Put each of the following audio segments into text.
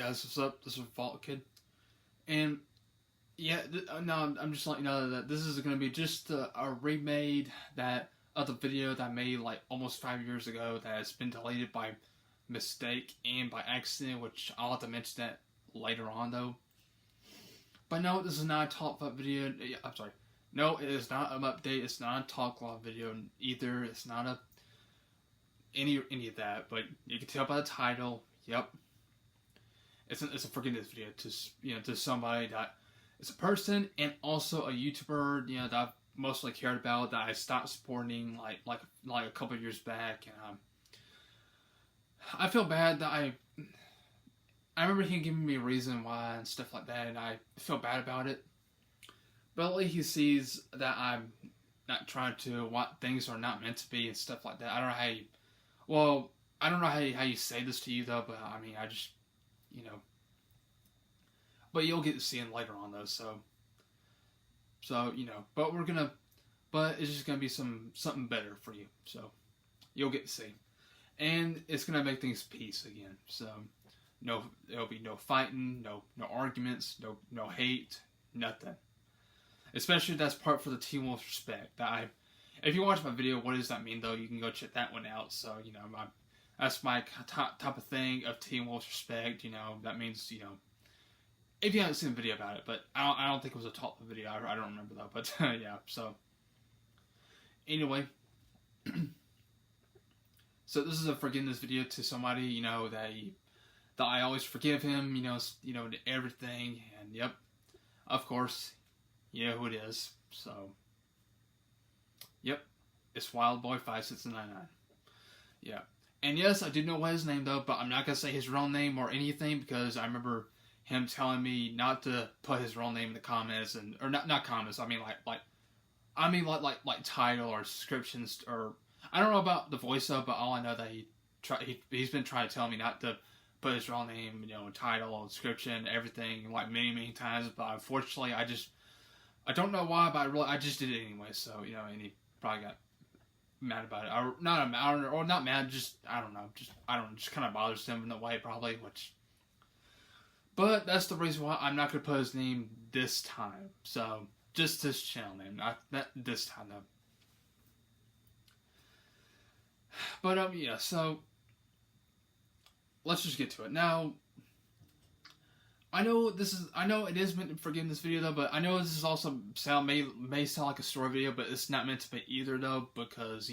guys, what's up? This is Vault Kid, and yeah, no, I'm just letting you know that this is going to be just a remade of the video that I made like almost 5 years ago that has been deleted by mistake and by accident, which I'll have to mention that later on though. But no, this is not a talk about video. I'm sorry. No, it is not an update. It's not a talk law video either. It's not a any of that. But you can tell by the title. Yep. It's a forgiveness video to somebody that is a person and also a YouTuber that I've mostly cared about that I stopped supporting like a couple of years back, and I feel bad that I remember him giving me a reason why and stuff like that, and I feel bad about it. But at least he sees that I'm not trying to what things are not meant to be and stuff like that. I don't know how you say this to you though, but I mean I just but you'll get to see him later on though, so but it's just gonna be something better for you, so you'll get to see, and it's gonna make things peace again. So there'll be no fighting, no arguments, no hate, nothing. Especially that's part for the Teen Wolf respect. If you watch my video, what does that mean though? You can go check that one out. So that's my type of thing of Teen Wolf respect. That means if you haven't seen the video about it, but I don't think it was a top video. I don't remember though. But yeah. So anyway, so this is a forgiveness video to somebody that I always forgive him. Everything, and yep, of course, you know who it is. So yep, it's Wildboy5699. Yeah. And yes, I do know what his name though, but I'm not gonna say his real name or anything because I remember him telling me not to put his real name in the comments or not comments. I mean like title or descriptions, or I don't know about the voice though, but all I know that he's been trying to tell me not to put his real name, title, description, everything like many times. But unfortunately, I don't know why, but I just did it anyway. So and he probably got mad about it, or not mad, just just kind of bothers him in a way probably, but that's the reason why I'm not gonna put his name this time. So just his channel name, not this time though. But yeah, so let's just get to it now. I know it is meant for getting this video though, but I know this is also may sound like a story video, but it's not meant to be either though, because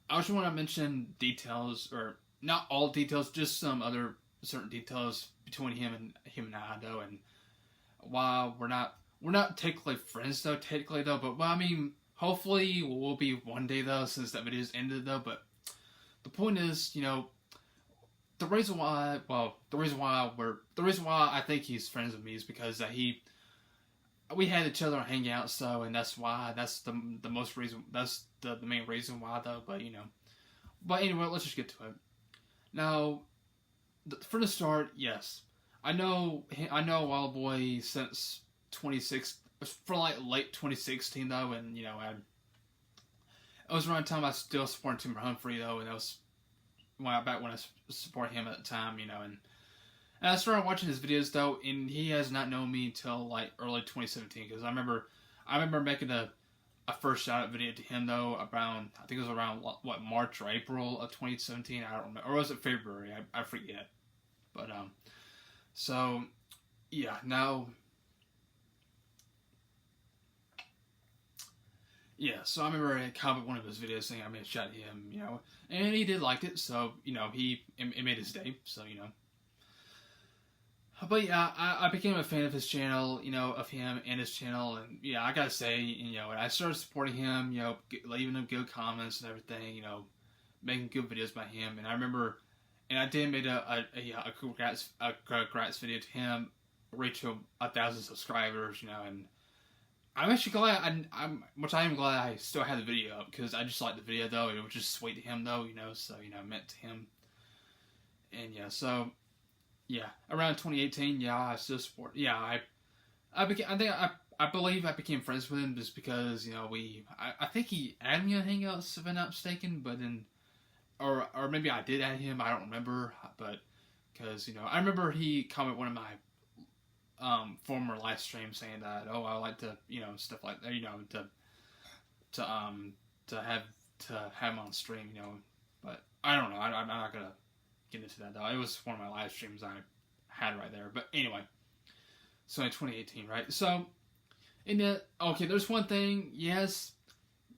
I just want to mention details, or not all details, just some other certain details between him and I though, and while we're not technically friends though, but well, I mean hopefully we'll be one day though, since that video's ended though. But the point is, the reason why I think he's friends with me is because we had each other on Hangouts, so, and that's the main reason why though. But anyway, let's just get to it. Now, for the start, yes, I know Wildboy since 2016, for like late 2016 though, and it was around the time I still supported Timber Humphrey though, and that was back when I supported him at the time, and I started watching his videos though, and he has not known me until like early 2017, because I remember making a first shout out video to him though around, I think it was around what, March or April of 2017, I don't remember, or was it February? I forget. But so yeah, now. Yeah, so I remember I commented one of his videos saying I made a shout at him, and he did like it, so, it made his day, so, But yeah, I became a fan of his channel, of him and his channel, and yeah, I gotta say, and I started supporting him, leaving him good comments and everything, making good videos by him, and I remember, and I did make a congrats video to him, reach 1,000 subscribers, and I'm actually glad, I am glad I still had the video up, because I just liked the video though, it was just sweet to him though, so, meant to him, and yeah, so, yeah, around 2018, yeah, I still support, yeah, I believe I became friends with him just because, I think he added me on Hangouts if I'm not mistaken, but then, or maybe I did add him, I don't remember, but because I remember he commented one of my former live streams saying that, oh, I like to, stuff like that, to have him on stream, but I don't know. I'm not gonna get into that though. It was one of my live streams I had right there. But anyway, so in 2018, right? So okay, there's one thing. Yes,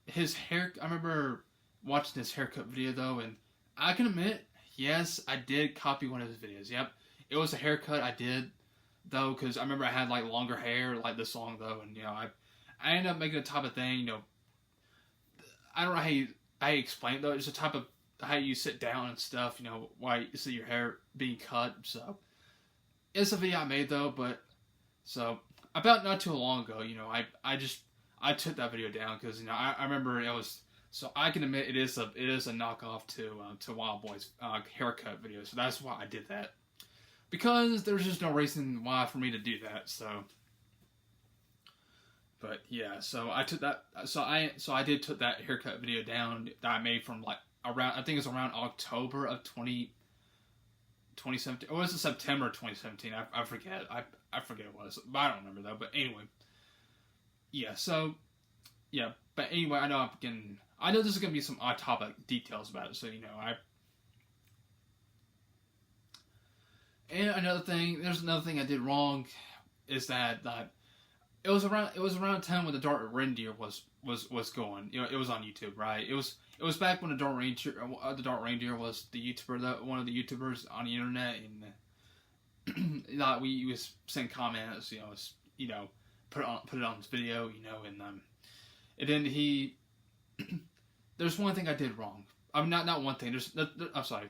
his hair. I remember watching his haircut video though, and I can admit, yes, I did copy one of his videos. Yep, it was a haircut I did though, because I remember I had like longer hair, like this long though, and I ended up making a type of thing. I don't know how you explain it though. It's a type of how you sit down and stuff, why you see your hair being cut. So it's a video I made though, but so about not too long ago, I took that video down because I remember it was, so I can admit it is a knockoff to Wildboy's haircut video. So that's why I did that, because there's just no reason why for me to do that. So. But yeah, so I took that. So I did took that haircut video down that I made from like around, I think it was around October of 2017, or was it September 2017? I forget. I forget it was, but I don't remember though. But anyway, yeah. So yeah, but anyway, I know there's gonna be some odd topic details about it. So and there's another thing I did wrong, is that it was around time when the Dark Reindeer was going. It was on YouTube, right? It was back when the Dark Reindeer was the YouTuber, one of the YouTubers on the internet, and we was send comments, put it on this video, and then he. There's one thing I did wrong. I'm not one thing. I'm sorry,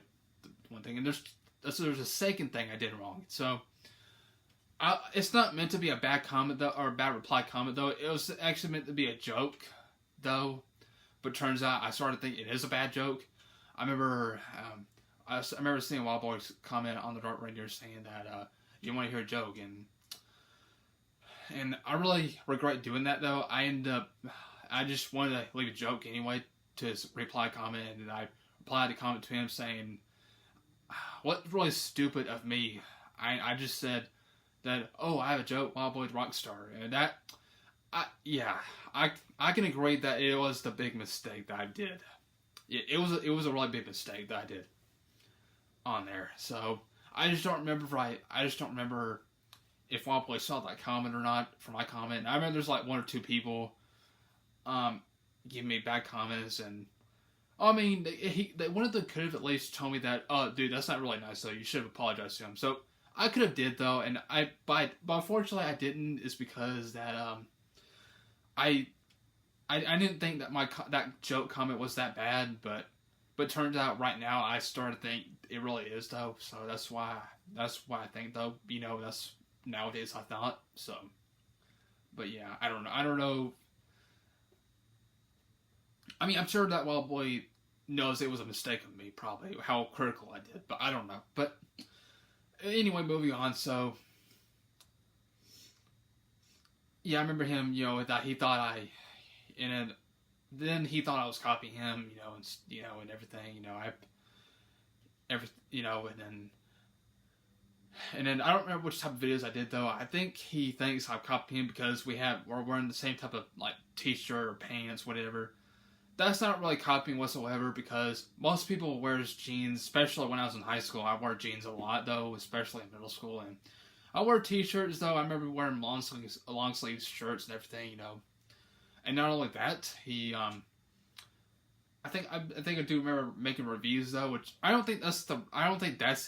one thing, and there's a second thing I did wrong. So. It's not meant to be a bad comment though, or a bad reply comment though. It was actually meant to be a joke though, but turns out I started thinking it is a bad joke. I remember seeing Wildboy's comment on the Dark Reindeer saying that you want to hear a joke, and I really regret doing that though. I just wanted to leave a joke anyway to his reply comment, and I replied to comment to him saying, "What's really stupid of me? I just said." That, oh, I have a joke, Wildboy rockstar, and that, I can agree that it was the big mistake that I did. It was a really big mistake that I did on there. So I just don't remember if Wildboy saw that comment or not for my comment. And I remember there's like one or two people giving me bad comments, and I mean one of them could have at least told me that, oh, dude, that's not really nice though. You should have apologized to him. So. I could have did though, and but unfortunately I didn't. Is because that I didn't think that that joke comment was that bad, but turns out right now I started to think it really is though. So that's why I think though. That's nowadays I thought so. But yeah, I don't know. I mean, I'm sure that Wildboy knows it was a mistake of me, probably how critical I did, but I don't know. But. Anyway, moving on. So, yeah, I remember him. That he thought then he thought I was copying him. And everything. And then I don't remember which type of videos I did though. I think he thinks I'm copying him because we're wearing the same type of like t-shirt or pants, whatever. That's not really copying whatsoever, because most people wear jeans, especially when I was in high school. I wore jeans a lot though, especially in middle school, and I wore t-shirts though. I remember wearing long sleeve shirts and everything, And not only that, he I think I do remember making reviews though, which I don't think that's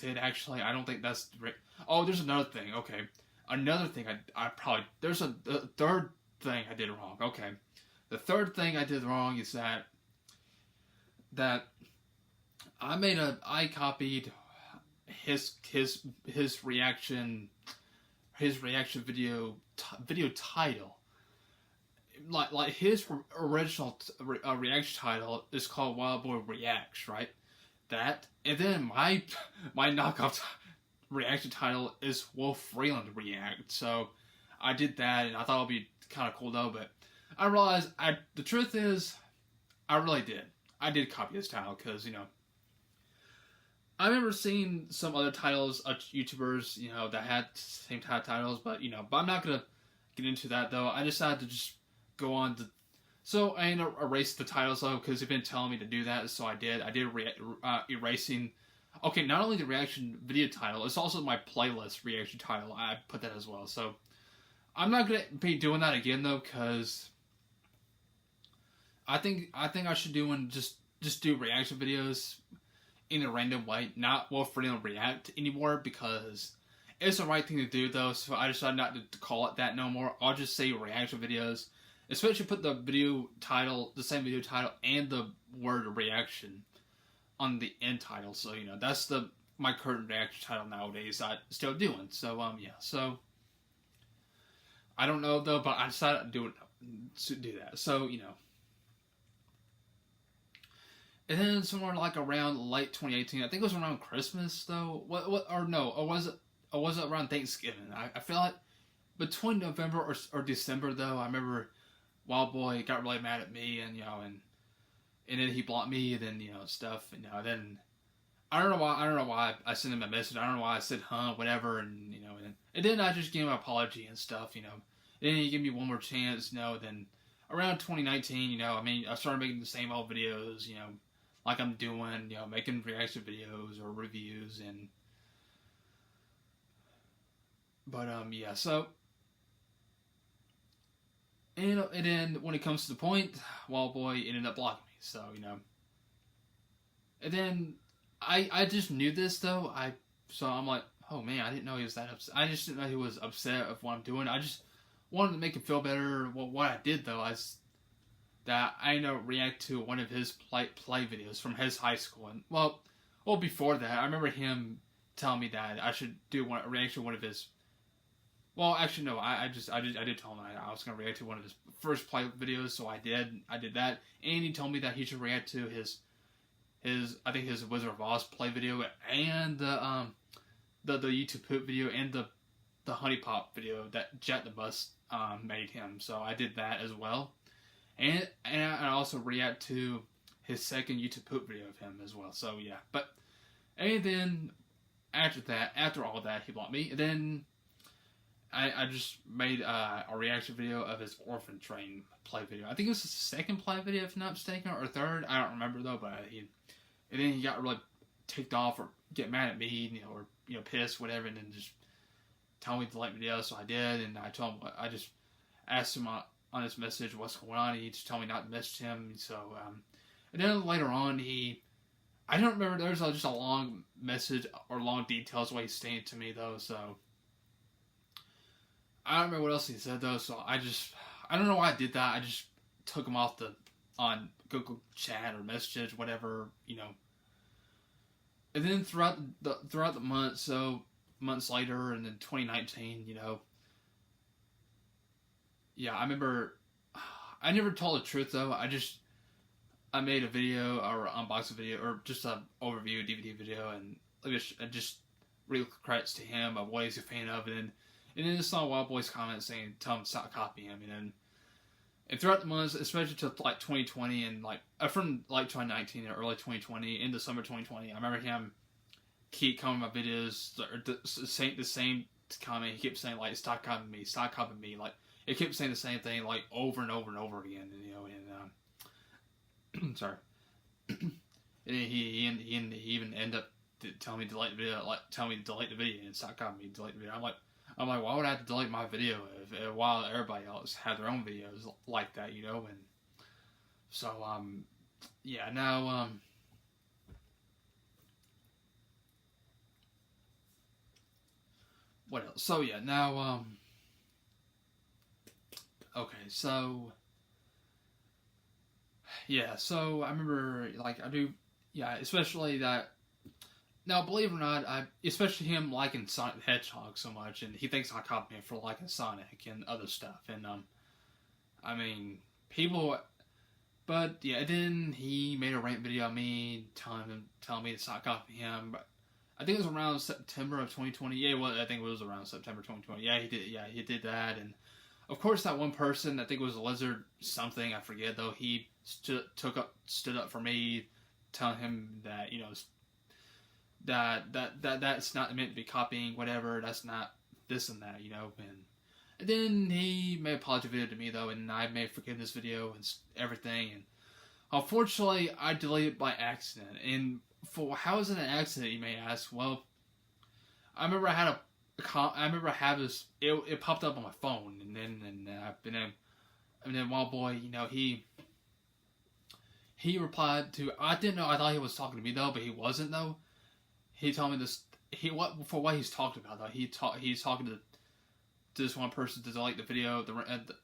it actually. I don't think that's oh, there's another thing. Okay, another thing there's a third thing I did wrong. Okay. The third thing I did wrong is that I copied his reaction video title. Like his original reaction title is called Wildboy Reacts, right? That, and then my knockoff reaction title is Wolf Freeland React. So I did that, and I thought it would be kind of cool though, but I realized the truth is I really did. I did copy his title because, I remember seeing some other titles of YouTubers, you know, that had same type of titles, but you know, but I'm not gonna get into that though. I decided to just go on to. So I erased the titles though because they've been telling me to do that, so I did. I did erasing. Okay, not only the reaction video title, it's also my playlist reaction title. I put that as well. So I'm not gonna be doing that again though, because I should just do reaction videos in a random way, not for them to react anymore, because it's the right thing to do though. So I decided not to call it that no more. I'll just say reaction videos, especially put the video title, the same video title, and the word reaction on the end title. So you know that's my current reaction title nowadays. I'm still doing. So yeah. So I don't know though, but I decided to do that. So you know. And then somewhere like around late 2018, I think it was around Christmas though. Or was it around Thanksgiving? I feel like between November or December though. I remember Wildboy got really mad at me, and you know, and then he blocked me, and then you know stuff, you know. Then I don't know why I sent him a message. I don't know why I said whatever, and you know, and then I just gave him an apology and stuff, you know. And then he gave me one more chance, you know. Then around 2019, you know, I mean, I started making the same old videos, you know, like I'm doing, you know, making reaction videos or reviews, but yeah, so, and then when it comes to the point, Wildboy ended up blocking me, so, you know, and then, I just knew this, though, so I'm like, oh man, I didn't know he was that upset, I just didn't know he was upset of what I'm doing, I just wanted to make him feel better. Well, what I did, though, that I react to one of his play videos from his high school, and well, before that, I remember him telling me that I should do a reaction to one of his. Well, actually, no, I did tell him I was gonna react to one of his first play videos, so I did that, and he told me that he should react to his I think his Wizard of Oz play video, and the YouTube poop video, and the Honey Pop video that Jet the Bus made him. So I did that as well. And I also react to his second YouTube poop video of him as well. So yeah, and then after all that, he blocked me. And then I just made a reaction video of his Orphan Train play video. I think it was his second play video, if I'm not mistaken, or third. I don't remember though. And then he got really ticked off or get mad at me, you know, or you know, pissed, whatever, and then just tell me to delete video. So I did, and I told him, I just asked him on his message what's going on. He just told me not to message him. So, and then later on, I don't remember. There was just a long message or long details what he's saying to me though. So I don't remember what else he said though. So I don't know why I did that. I just took him off on Google Chat or messages, whatever, you know. And then throughout the month, so months later, and then 2019, you know. Yeah, I remember. I never told the truth though. I made a video or unboxing video or just an overview DVD video, and I just real credits to him of what he's a fan of, and then I saw Wildboy's comment saying tell him to stop copying him, and throughout the months, especially to like 2020 and like from like 2019 and early 2020 into summer 2020, I remember him keep commenting my videos, the same comment. He kept saying like stop copying me, like. It kept saying the same thing like over and over and over again, you know. And sorry, and he even ended up telling me to delete the video, and stop copying me, delete the video. I'm like, why would I have to delete my video while everybody else had their own videos like that, you know? And so yeah, now what else? So yeah, now okay, so yeah, so I remember like I do, yeah, especially that. Now, believe it or not, especially him liking Sonic the Hedgehog so much, and he thinks I copied him for liking Sonic and other stuff, and I mean, people, but yeah, then he made a rant video on me telling me to stop copying him, but I think it was around September of 2020. Yeah, well, I think it was around September 2020. Yeah, he did. Yeah, he did that, and of course, that one person, I think it was a Lizard something, I forget though, he stood up for me, telling him that, you know, that's not meant to be copying, whatever. That's not this and that, you know. And then he made a apology video to me though, and I may forgive this video and everything. And unfortunately, I deleted it by accident. And for how is it an accident, you may ask? Well, I remember I had this. It popped up on my phone, and then Wildboy, you know, he replied to. I didn't know. I thought he was talking to me though, but he wasn't though. He told me this. What he's talking about though. He's talking to this one person to delete the video,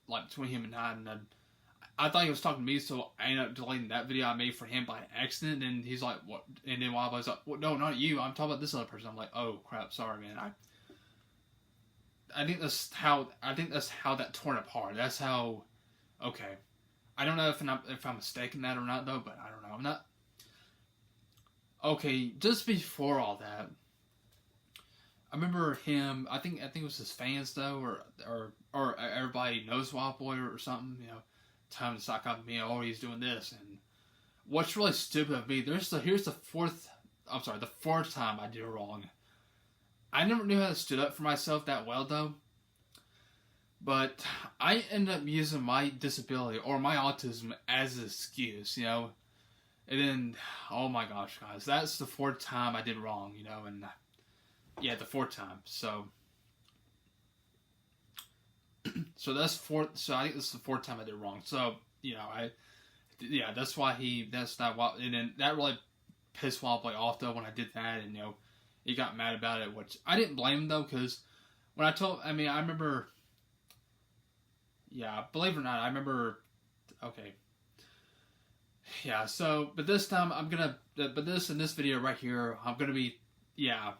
like between him and I, and then I thought he was talking to me, so I ended up deleting that video I made for him by accident. And he's like, "What?" And then Wildboy's like, well, "No, not you. I'm talking about this other person." I'm like, "Oh crap, sorry, man. I think that's how that torn apart. That's how. Okay, I don't know if I'm mistaken that or not though, but I don't know. I'm not. Okay, just before all that, I remember him. I think it was his fans though, or everybody knows Wildboy or something. You know, telling him to stop copying me. Oh, he's doing this. And what's really stupid of me. Here's the fourth. I'm sorry, the fourth time I did it wrong. I never knew how to stood up for myself that well though. But I ended up using my disability or my autism as an excuse, you know. And then, oh my gosh, guys, that's the fourth time I did wrong, you know, and yeah, the fourth time. So that's fourth. So I think this is the fourth time I did wrong. So you know, that's why that's not what. And then that really pissed Wildboy off though when I did that, and you know, he got mad about it, which I didn't blame him though, because when I remember. Yeah, believe it or not, I remember. Okay. Yeah. So, but this time but this in this video right here, I'm gonna be. Yeah.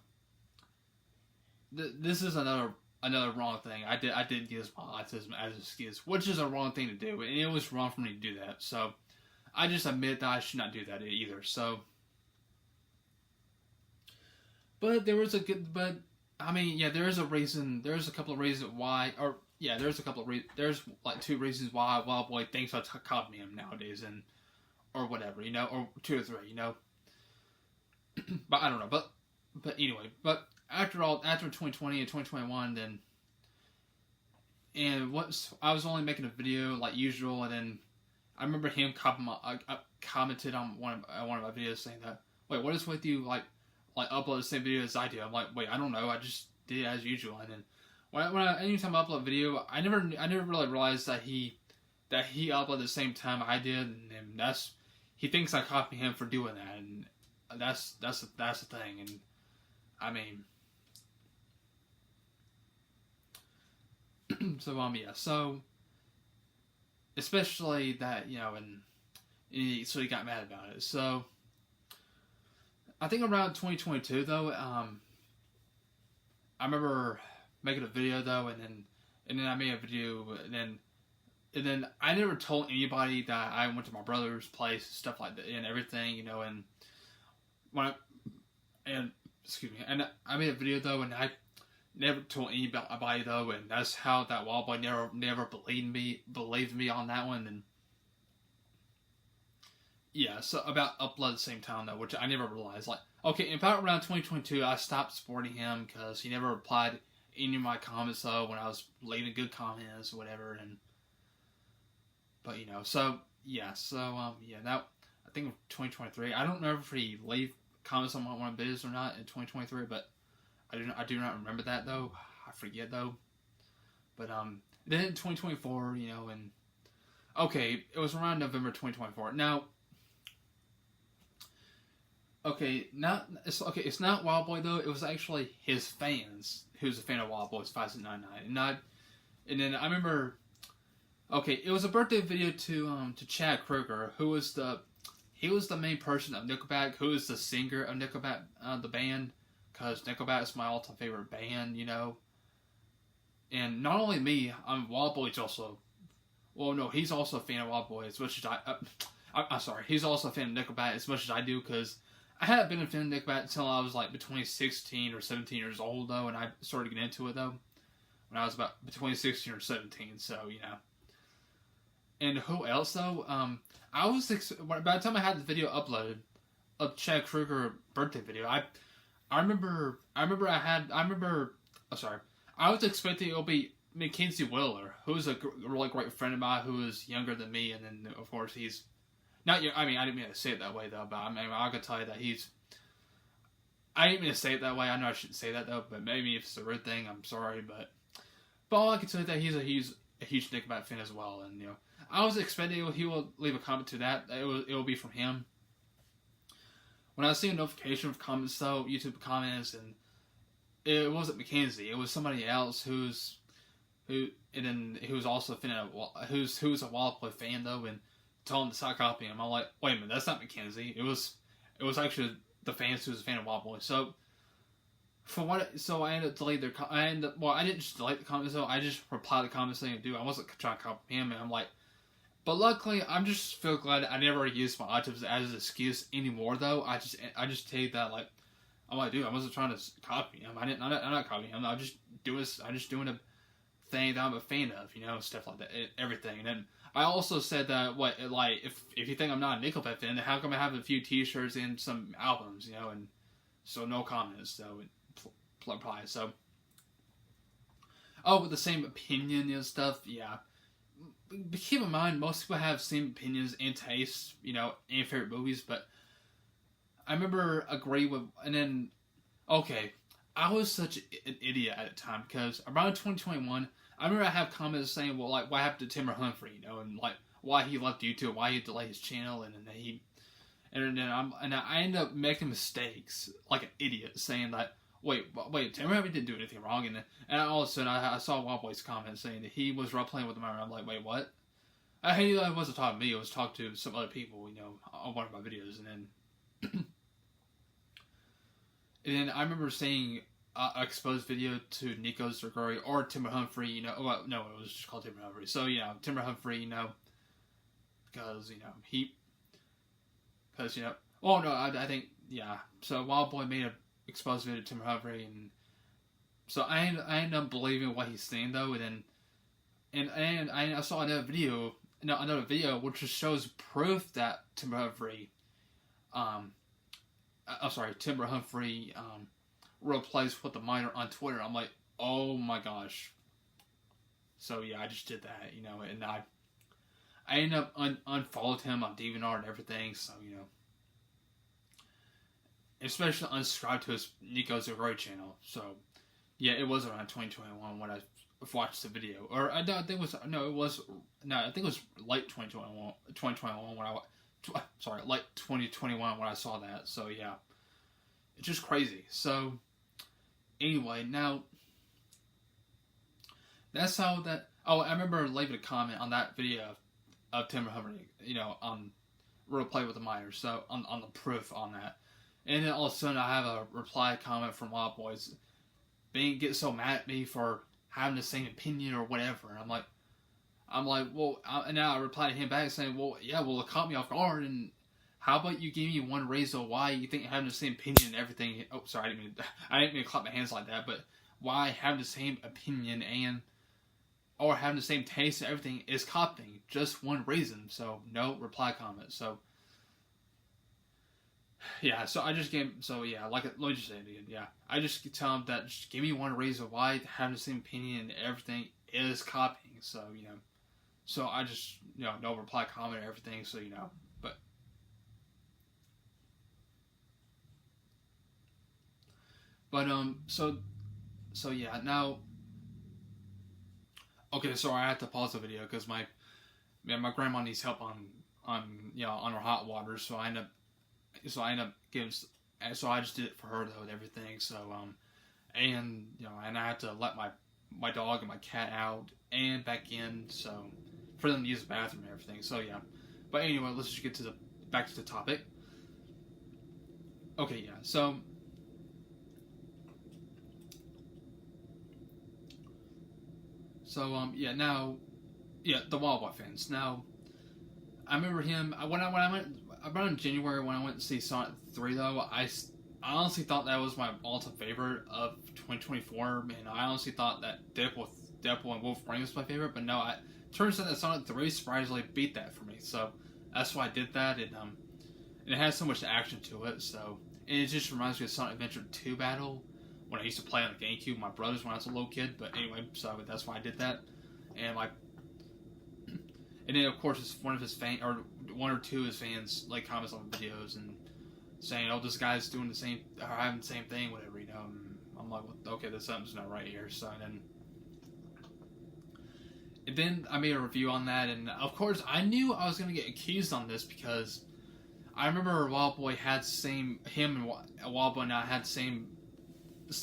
This is another wrong thing. I did use my autism as an excuse, which is a wrong thing to do, and it was wrong for me to do that. So, I just admit that I should not do that either. So, but there is there is a reason. There's a couple of reasons why, or. Yeah, there's like two reasons why Wildboy thinks I copy him nowadays, or whatever, you know, or two or three, you know. But I don't know, but anyway, but after 2020 and 2021, then, and I was only making a video like usual, and then I remember him commented on one of my videos saying that, wait, what is with you like upload the same video as I do? I'm like, wait, I don't know, I just did it as usual, and then. Anytime I upload a video, I never really realized that he uploaded the same time I did, and he thinks I copy him for doing that, and that's the thing, and I mean, so especially that, you know, and so he got mad about it. So I think around 2022 though, I remember making a video though, and then I made a video, and then I never told anybody that I went to my brother's place, stuff like that, and everything, you know, and and I made a video though, and I never told anybody though, and that's how that Wildboy never believed me on that one, and yeah, so about upload at the same time though, which I never realized. Like, okay, about around 2022, I stopped supporting him because he never replied any of my comments though when I was leaving good comments or whatever, but you know, so yeah, now I think 2023. I don't know if he leave comments on one of my videos or not in 2023, but I do not remember that though. I forget though. But then in 2024, you know, and okay, it was around November 2024. Now. Okay, it's not Wildboy though. It was actually his fans who's a fan of Wildboy5699, and then I remember. Okay, it was a birthday video to Chad Kroeger, who was the main person of Nickelback, who is the singer of Nickelback, the band, because Nickelback is my all-time favorite band, you know. And not only me, Wildboy's also. Well, no, he's also a fan of Wildboy as much as I'm sorry, he's also a fan of Nickelback as much as I do, because I hadn't been a fan of Nickelback until I was like between 16 or 17 years old though, and I started getting into it though when I was about between 16 or 17. So you know. And who else though? By the time I had the video uploaded, of Chad Kroeger birthday video, Oh, sorry. I was expecting it'll be Mackenzie Wheeler, who's a really great friend of mine who is younger than me, and then of course he's not. I mean, I didn't mean to say it that way though, but I mean, I could tell you that he's. I didn't mean to say it that way. I know I shouldn't say that though, but maybe if it's a rude thing, I'm sorry. But all I can say is that he's a huge Nickelback fan as well, and I was expecting he will leave a comment to that. It will be from him. When I see a notification of comments though, YouTube comments, and it wasn't Mackenzie, it was somebody else who was also a fan of, who's a Wildboy fan though, and told him to stop copying him. I'm like, wait a minute, that's not Mackenzie. It was actually the fans who was a fan of Wildboy. So I ended up deleting their. I didn't just delete the comments though. I just replied to the comments saying, "Dude, I wasn't trying to copy him," and I'm like. But luckily, I'm just feel glad I never used my autism as an excuse anymore. Though I just take that like, I'm like, dude, I wasn't trying to copy him. I'm not copying him. I'm just doing a thing that I'm a fan of, stuff like that, everything. And then I also said that if you think I'm not a Nickelback fan, then how come I have a few T-shirts and some albums, and so no comments. So reply. So with the same opinion and stuff, yeah. But keep in mind, most people have same opinions and tastes, and favorite movies, but I remember agree with, and then, okay, I was such an idiot at the time, because around 2021, I remember I have comments saying, well, like, what happened to Timber Humphrey, and, like, why he left YouTube, why he delayed his channel, and then I end up making mistakes, like an idiot, saying that, wait, Timber Humphrey didn't do anything wrong, and all of a sudden I saw Wildboy's comment saying that he was role-playing with the mirror. I'm like, wait, what? I knew it wasn't talking to me, it was talking to some other people, on one of my videos, and then I remember seeing an exposed video to Nico Zerguri or Timber Humphrey, no, it was just called Timber Humphrey. So, Timber Humphrey, because, I think, so Wildboy made a exposed video to Timber Humphrey, and so I ended up believing what he's saying though, and I saw another video which just shows proof that Timber Humphrey, replaced with the minor on Twitter. I'm like, oh my gosh. So I just did that, and I ended up unfollowed him on DeviantArt and everything. So especially unsubscribed to his Nico Zerguri channel. So it was around 2021 when I watched the video, or I think it was late 2021 when late 2021 when I saw that. So it's just crazy. So anyway, now that's how that. Oh, I remember leaving a comment on that video of Timber Humphrey, on real play with the minors. So on the proof on that. And then all of a sudden, I have a reply comment from Wildboys get so mad at me for having the same opinion or whatever. And I'm like, well, and now I reply to him back saying, well, it caught me off guard. And how about you give me one reason why you think having the same opinion and everything? Oh, sorry, I didn't mean to clap my hands like that. But why having the same opinion or having the same taste and everything is copying? Just one reason. So no reply comment. So. So I just gave, let me just say it again, I just tell him that just give me one reason why having the same opinion and everything is copying, so, so I just, no reply, comment, or everything, so, now, okay, so I had to pause the video, because my grandma needs help on her hot water, so I end up giving, so I just did it for her though and everything. So and I had to let my dog and my cat out and back in, so for them to use the bathroom and everything. So but anyway, let's just get back to the topic. Okay, so now the Wildboy fans. Now I remember him when I went. Around in January when I went to see Sonic 3 though, I honestly thought that was my all-time favorite of 2024, and I honestly thought that Deadpool and Wolverine was my favorite, but no, turns out that Sonic 3 surprisingly beat that for me, so that's why I did that, and it has so much action to it, so And it just reminds me of Sonic Adventure 2 battle when I used to play on the GameCube with my brothers when I was a little kid. But anyway, so that's why I did that. And and then of course it's one of his fans, or one or two of his fans, like comments on the videos and saying, "Oh, this guy's doing the same, or having the same thing, whatever." You know, and I'm like, well, "Okay, there's something's not right here." So then I made a review on that, and of course I knew I was gonna get accused on this because I remember Wildboy had him and Wildboy and I had the same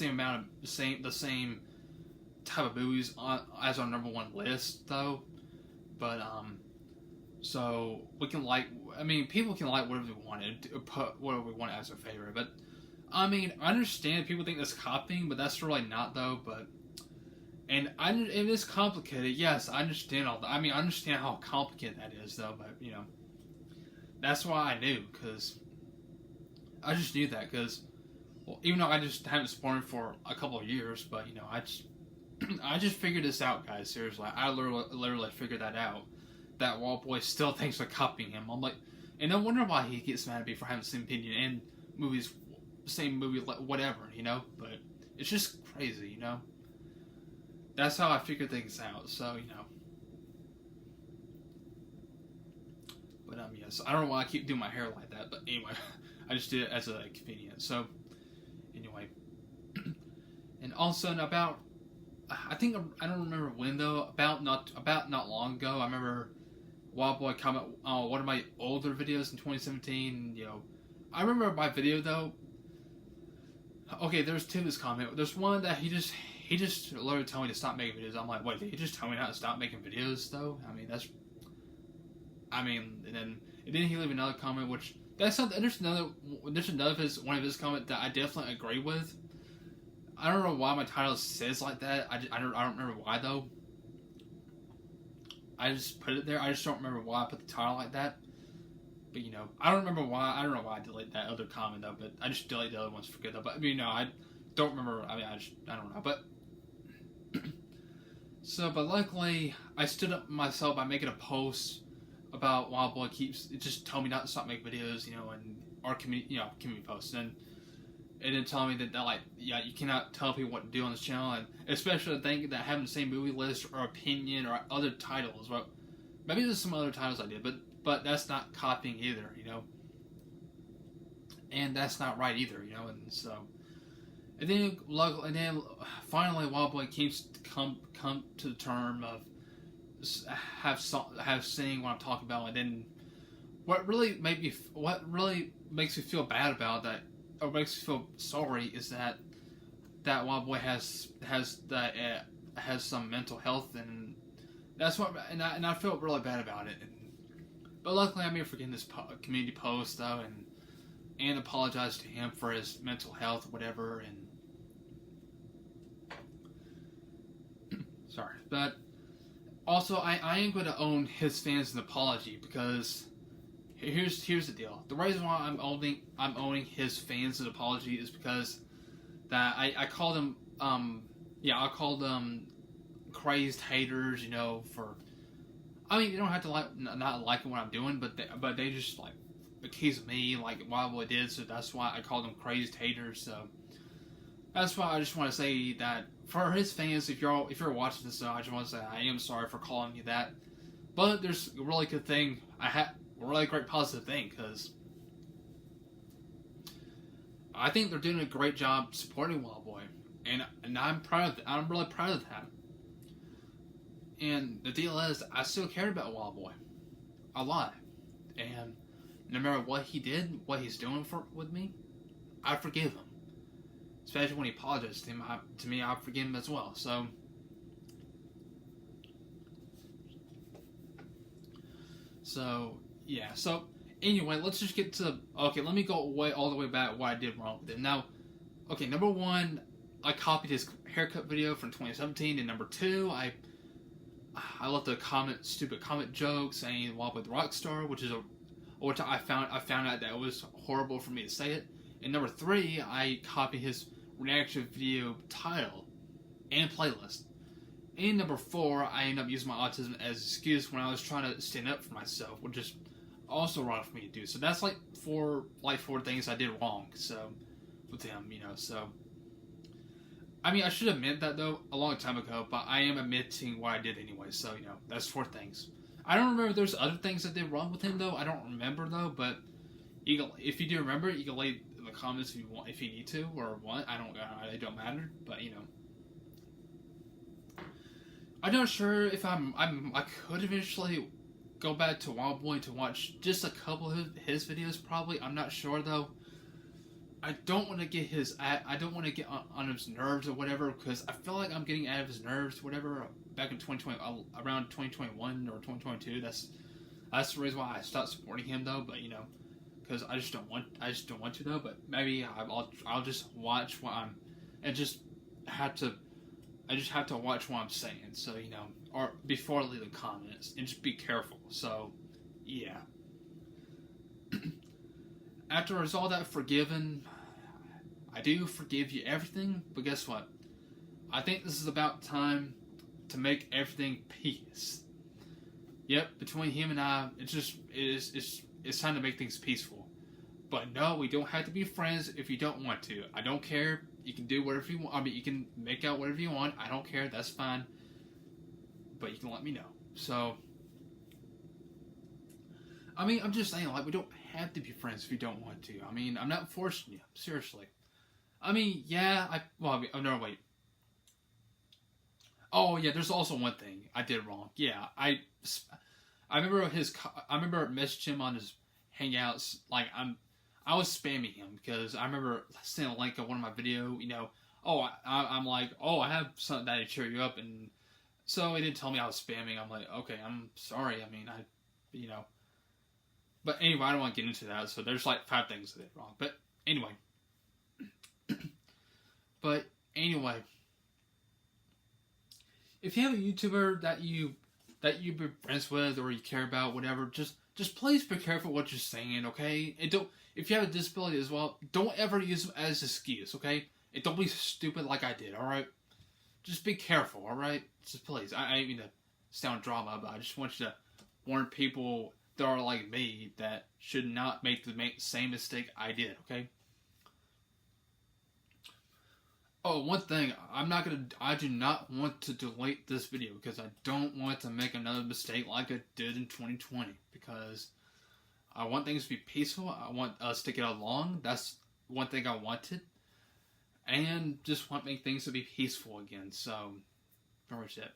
amount of the same type of movies as our #1 list though. But so we can people can like whatever they wanted, put whatever we want as their favorite. But I mean, I understand people think that's copying, but that's really not though. But it is complicated. Yes, I understand all that. I mean, I understand how complicated that is though. But you know, that's why I knew, because I just knew that because, well, even though I just haven't supported for a couple of years, but you know, I just figured this out, guys. Seriously, I literally figured that out. That Wildboy still thinks they're copying him. I'm like, and no wonder why he gets mad at me for having the same opinion and movies, same movie, whatever, you know. But it's just crazy, you know. That's how I figured things out. So you know. But yes, I don't know why I keep doing my hair like that. But anyway, I just did it as a convenience. So anyway, and also about. I think I don't remember when though. About not long ago, I remember Wildboy comment on one of my older videos in 2017. You know, I remember my video though. Okay, there's two of his comment. There's one that he just literally told me to stop making videos. I'm like, wait, did he just tell me not to stop making videos though? And then he leave another comment, which that's something. There's another one of his comment that I definitely agree with. I don't know why my title says like that. I don't remember why though. I just put it there. I just don't remember why I put the title like that. But you know, I don't remember why. I don't know why I deleted that other comment though. But I just deleted the other ones for good though. But I mean, no, I don't remember. I mean, I don't know. But but luckily, I stood up myself by making a post about Wildboy just told me not to stop making videos. You know, and our community posts and then telling me that like, yeah, you cannot tell people what to do on this channel, and especially thinking that having the same movie list or opinion or other titles. Well, maybe there's some other titles I did, but that's not copying either, you know. And that's not right either, you know. And so, and then finally, Wildboy keeps come to the term of have seeing what I'm talking about, and then what really makes me feel bad about that. Or makes me feel sorry is that Wildboy has some mental health, and that's what and I felt really bad about it. But luckily, I'm here for getting this community post though, and apologize to him for his mental health, or whatever. And sorry, but also I am going to own his fans an apology, because. Here's the deal. The reason why I'm owning his fans an apology is because that I called them I called them Crazed Haters, you know, for I mean, you don't have to not liking what I'm doing, but they just like accuse me like Wildboy did, so that's why I called them Crazed Haters. So that's why I just want to say that for his fans, if you're watching this, I just want to say I am sorry for calling you that. But there's a really good thing a really great positive thing, because I think they're doing a great job supporting Wildboy, and I'm proud of that. I'm really proud of that. And the deal is, I still care about Wildboy a lot, and no matter what he did, what he's doing with me, I forgive him. Especially when he apologized to me, I forgive him as well. So yeah, so anyway, let's just get to... Okay, let me go all the way back what I did wrong with it. Now, okay, number one, I copied his haircut video from 2017, and number two, I left a stupid comment joke saying Wildboy the rockstar, which I found out that it was horrible for me to say it. And number three, I copied his reaction video title and playlist. And number four, I ended up using my autism as an excuse when I was trying to stand up for myself, which is also wrong for me to do. So that's like four things I did wrong. So with him, you know. So I mean, I should have admit that though a long time ago, but I am admitting what I did anyway. So you know, that's four things. I don't remember if there's other things I did wrong with him though. I don't remember though, but if you do remember, you can lay in the comments if you want, if you need to or want. It don't matter. But you know. I'm not sure if I could eventually go back to Wildboy to watch just a couple of his videos. Probably, I'm not sure though. I don't want to get I don't want to get on his nerves or whatever, because I feel like I'm getting out of his nerves, whatever. Back in 2020, around 2021 or 2022. That's the reason why I stopped supporting him though. But you know, because I just don't want to though. But maybe I'll just watch what I'm, and just have to. I just have to watch what I'm saying, so, you know, or before I leave the comments, and just be careful, so, yeah. After it's all that forgiven, I do forgive you everything, but guess what? I think this is about time to make everything peace. Yep, between him and I, it's time to make things peaceful. But no, we don't have to be friends if you don't want to. I don't care. You can do whatever you want. I mean, you can make out whatever you want. I don't care. That's fine. But you can let me know. So, I mean, I'm just saying, like, we don't have to be friends if you don't want to. I mean, I'm not forcing you. Seriously. I mean, yeah, oh, no, wait. Oh, yeah, there's also one thing I did wrong. Yeah, I remember messaging him on his Hangouts, like, I was spamming him because I remember seeing a link of one of my video, you know, I'm like, I have something that to cheer you up, and so he didn't tell me I was spamming. I'm like, okay, I'm sorry. I mean, you know, but anyway, I don't want to get into that. So there's like 5 things I did wrong, but anyway, if you have a YouTuber that you've been friends with or you care about, whatever, just please be careful what you're saying, okay? And if you have a disability as well, don't ever use them as an excuse, okay? And don't be stupid like I did, alright? Just be careful, alright? Just please. I ain't mean to sound drama, but I just want you to warn people that are like me that should not make the same mistake I did, okay? Oh, one thing, I do not want to delete this video because I don't want to make another mistake like I did in 2020, because I want things to be peaceful. I want us to get along. That's one thing I wanted. And just want make things to be peaceful again. So, pretty much it.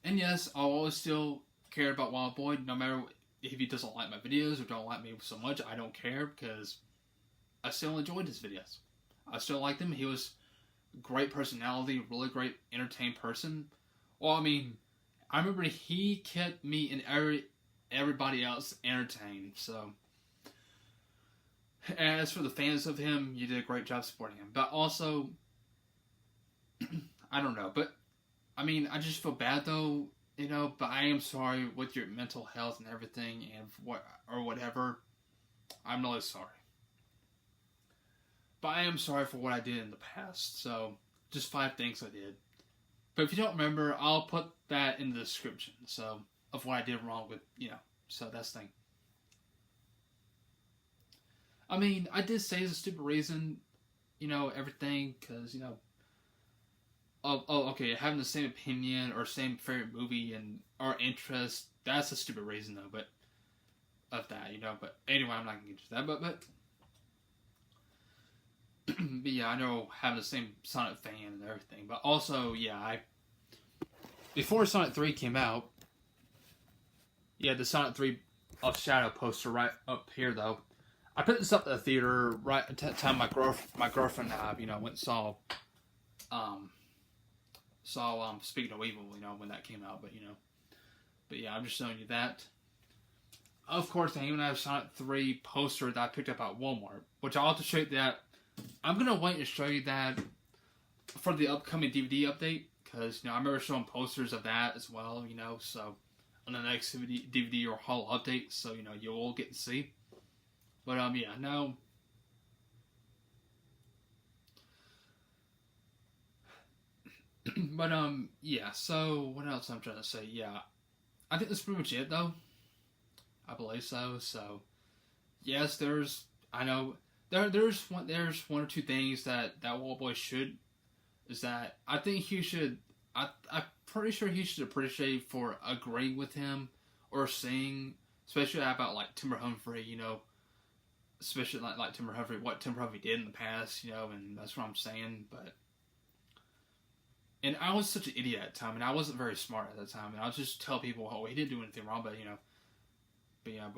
And yes, I'll always still care about Wildboy, no matter if he doesn't like my videos or don't like me so much. I don't care, because I still enjoyed his videos. I still liked him. He was a great personality, really great, entertained person. Well, I mean, I remember he kept me and everybody else entertained. So, as for the fans of him, you did a great job supporting him. But also, I don't know. But, I mean, I just feel bad though, you know. But I am sorry with your mental health and everything and whatever. I'm really sorry. But I am sorry for what I did in the past. So, just 5 things I did. But if you don't remember, I'll put that in the description. So, of what I did wrong with, you know. So, that's the thing. I mean, I did say it's a stupid reason, you know, everything. Because, you know. Okay, having the same opinion or same favorite movie and our interest. That's a stupid reason, though. But, of that, you know. But, anyway, I'm not going to get into that. But yeah, I know having the same Sonic fan and everything, but also, yeah, before Sonic 3 came out, yeah, the Sonic 3 of Shadow poster right up here, though. I put this up at the theater right at the time my girlfriend and I, you know, went and saw Speaking of Evil, you know, when that came out, but, you know, but yeah, I'm just showing you that. Of course, I even have Sonic 3 poster that I picked up at Walmart, which I'll have to show you that. I'm going to wait and show you that for the upcoming DVD update, because, you know, I remember showing posters of that as well, you know, so, on the next DVD or haul update, so, you know, you'll all get to see. But, yeah, no. But, yeah, so, what else I'm trying to say? Yeah, I think that's pretty much it, though. I believe so. So yes, I know there's one or two things that Wildboy should, is that I think he should, I'm pretty sure he should appreciate for agreeing with him or saying, especially about like Timber Humphrey, especially like Timber Humphrey, what Timber Humphrey did in the past, and that's what I'm saying. But and I was such an idiot at the time, and I wasn't very smart at the time, and I would just tell people, oh, he didn't do anything wrong, but I'm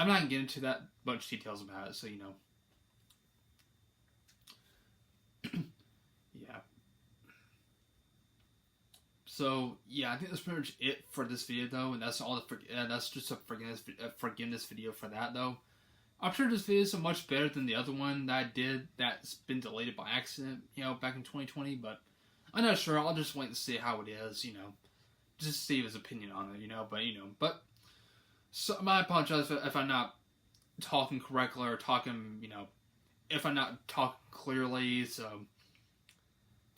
not gonna get into that much details about it, so yeah. So yeah, I think that's pretty much it for this video though, and that's all. That's just a forgiveness video for that though. I'm sure this video is much better than the other one that I did that's been deleted by accident, back in 2020. But I'm not sure. I'll just wait and see how it is, just see his opinion on it, But so I apologize if I'm not talking correctly or talking, if I'm not talking clearly.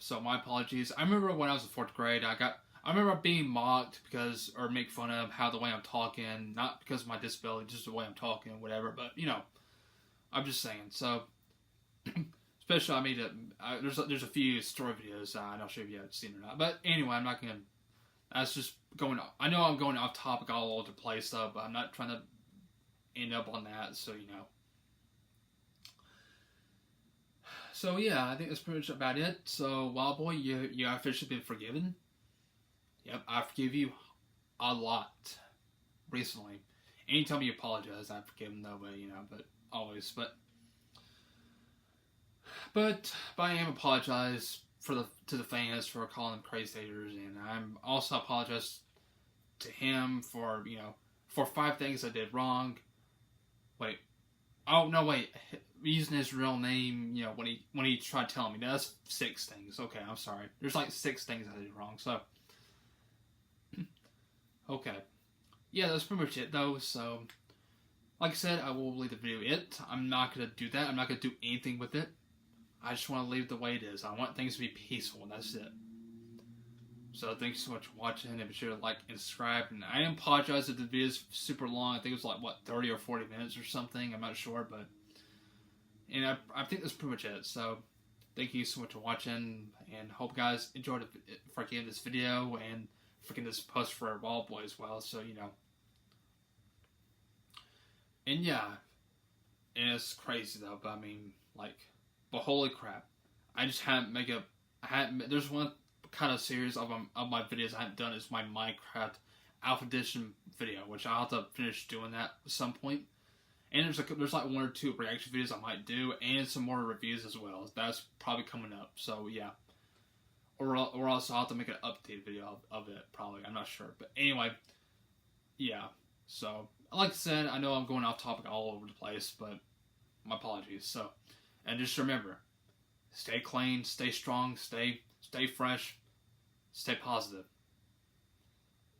So my apologies. I remember when I was in 4th grade, I remember being mocked or make fun of how the way I'm talking, not because of my disability, just the way I'm talking, whatever. But I'm just saying. So, especially I made there's a few story videos. I'm not sure if you have seen or not. But anyway, I'm not gonna. That's just going. I know I'm going off topic all over the place though, but I'm not trying to end up on that. So So yeah, I think that's pretty much about it. So Wildboy, you have officially been forgiven. Yep, I forgive you a lot recently. Anytime you apologize, I forgive him though, but always. But I am apologize to the fans for calling them Crazed Haters, and I'm also apologize to him for 5 things I did wrong. Wait. Oh no! Wait, using his real name, when he tried telling me that's 6 things. Okay, I'm sorry. There's like 6 things I did wrong. So, okay, yeah, that's pretty much it though. So, like I said, I will leave the video I'm not gonna do that. I'm not gonna do anything with it. I just want to leave it the way it is. I want things to be peaceful, and that's it. So thank you so much for watching, and be sure to like and subscribe. And I apologize if the video is super long. I think it was like 30 or 40 minutes or something. I'm not sure, but I think that's pretty much it. So thank you so much for watching, and hope you guys enjoyed freaking this video and freaking this post for Wildboy as well. So and yeah, and it's crazy though. But I mean, but holy crap, I just there's one kind of series of my videos I haven't done is my Minecraft Alpha Edition video, which I'll have to finish doing that at some point. And there's like 1 or 2 reaction videos I might do, and some more reviews as well. That's probably coming up. So yeah, or else I'll have to make an updated video of it probably. I'm not sure, but anyway, yeah. So like I said, I know I'm going off topic all over the place, but my apologies. So, and just remember, stay clean, stay strong, stay fresh, stay positive,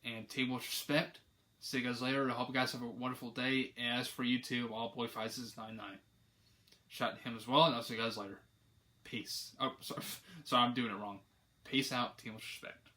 and team with respect. See you guys later. I hope you guys have a wonderful day. And as for YouTube, Wildboy5699, shout out to him as well, and I'll see you guys later. Peace. Oh, sorry, I'm doing it wrong. Peace out, team with respect.